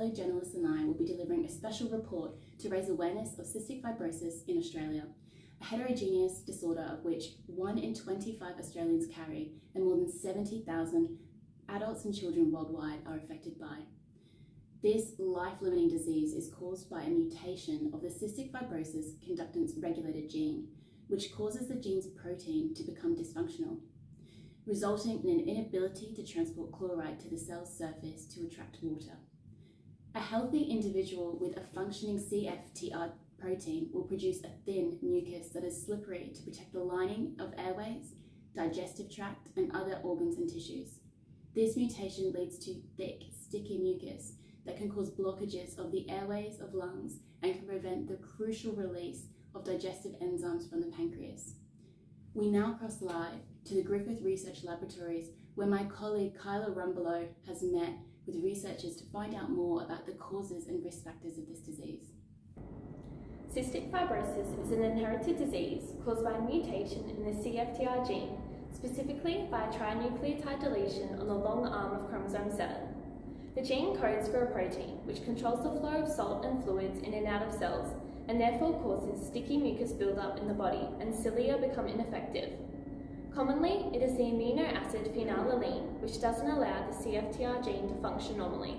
fellow journalists and I will be delivering a special report to raise awareness of cystic fibrosis in Australia, a heterogeneous disorder of which 1 in 25 Australians carry and more than 70,000 adults and children worldwide are affected by. This life-limiting disease is caused by a mutation of the cystic fibrosis conductance regulator gene, which causes the gene's protein to become dysfunctional, resulting in an inability to transport chloride to the cell's surface to attract water. A healthy individual with a functioning CFTR protein will produce a thin mucus that is slippery to protect the lining of airways, digestive tract, and other organs and tissues. This mutation leads to thick, sticky mucus that can cause blockages of the airways of lungs and can prevent the crucial release of digestive enzymes from the pancreas. We now cross live to the Griffith Research Laboratories, where my colleague Kyla Rumbelow has met with researchers to find out more about the causes and risk factors of this disease. Cystic fibrosis is an inherited disease caused by a mutation in the CFTR gene, specifically by a trinucleotide deletion on the long arm of chromosome 7. The gene codes for a protein which controls the flow of salt and fluids in and out of cells, and therefore causes sticky mucus buildup in the body and cilia become ineffective. Commonly, it is the amino acid phenylalanine which doesn't allow the CFTR gene to function normally,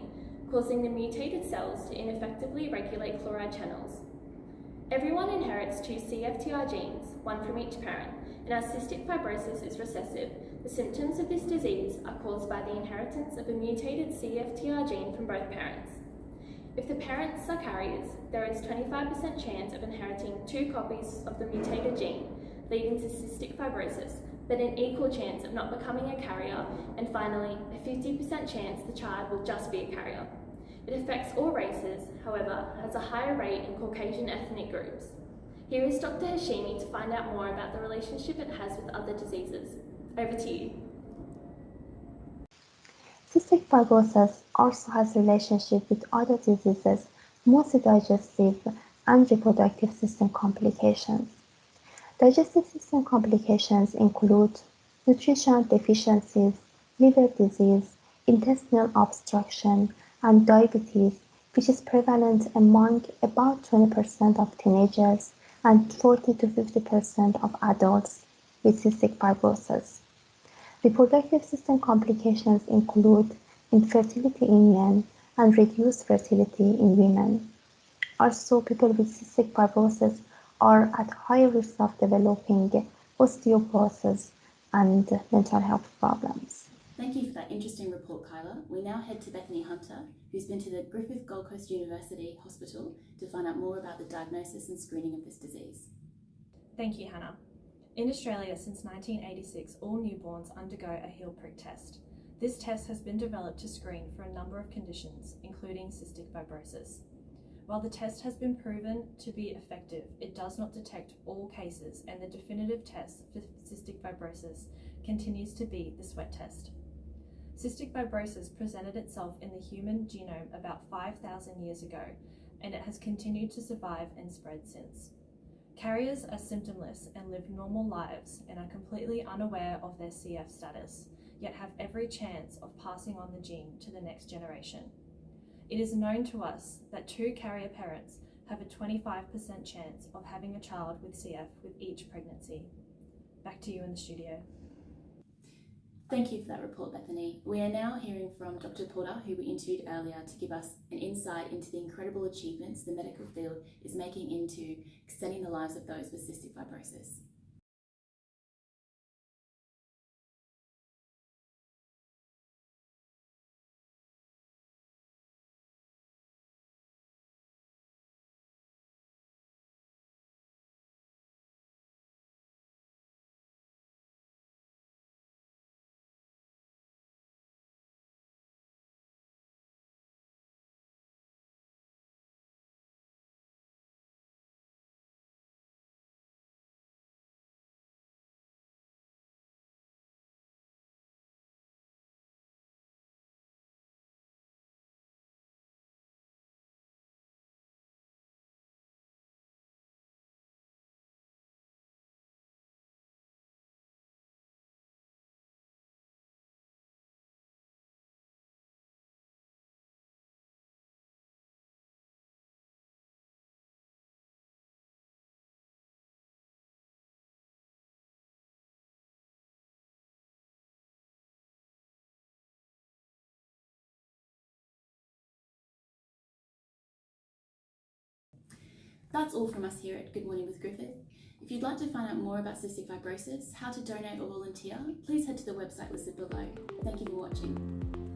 causing the mutated cells to ineffectively regulate chloride channels. Everyone inherits 2 CFTR genes, one from each parent, and as cystic fibrosis is recessive, the symptoms of this disease are caused by the inheritance of a mutated CFTR gene from both parents. If the parents are carriers, there is 25% chance of inheriting 2 copies of the mutated gene, leading to cystic fibrosis, but an equal chance of not becoming a carrier, and finally, a 50% chance the child will just be a carrier. It affects all races, however, has a higher rate in Caucasian ethnic groups. Here is Dr. Hashemi to find out more about the relationship it has with other diseases. Over to you. Cystic fibrosis also has relationship with other diseases, mostly digestive and reproductive system complications. Digestive system complications include nutritional deficiencies, liver disease, intestinal obstruction, and diabetes, which is prevalent among about 20% of teenagers and 40 to 50% of adults with cystic fibrosis. Reproductive system complications include infertility in men and reduced fertility in women. Also, people with cystic fibrosis are at higher risk of developing osteoporosis and mental health problems. Thank you for that interesting report, Kyla. We now head to Bethany Hunter, who's been to the Griffith Gold Coast University Hospital to find out more about the diagnosis and screening of this disease. Thank you, Hannah. In Australia since 1986, all newborns undergo a heel prick test. This test has been developed to screen for a number of conditions, including cystic fibrosis. While the test has been proven to be effective, it does not detect all cases, and the definitive test for cystic fibrosis continues to be the sweat test. Cystic fibrosis presented itself in the human genome about 5,000 years ago, and it has continued to survive and spread since. Carriers are symptomless and live normal lives and are completely unaware of their CF status, yet have every chance of passing on the gene to the next generation. It is known to us that 2 carrier parents have a 25% chance of having a child with CF with each pregnancy. Back to you in the studio. Thank you for that report, Bethany. We are now hearing from Dr. Porter, who we interviewed earlier, to give us an insight into the incredible achievements the medical field is making into extending the lives of those with cystic fibrosis. That's all from us here at Good Morning with Griffith. If you'd like to find out more about cystic fibrosis, how to donate or volunteer, please head to the website listed below. Thank you for watching.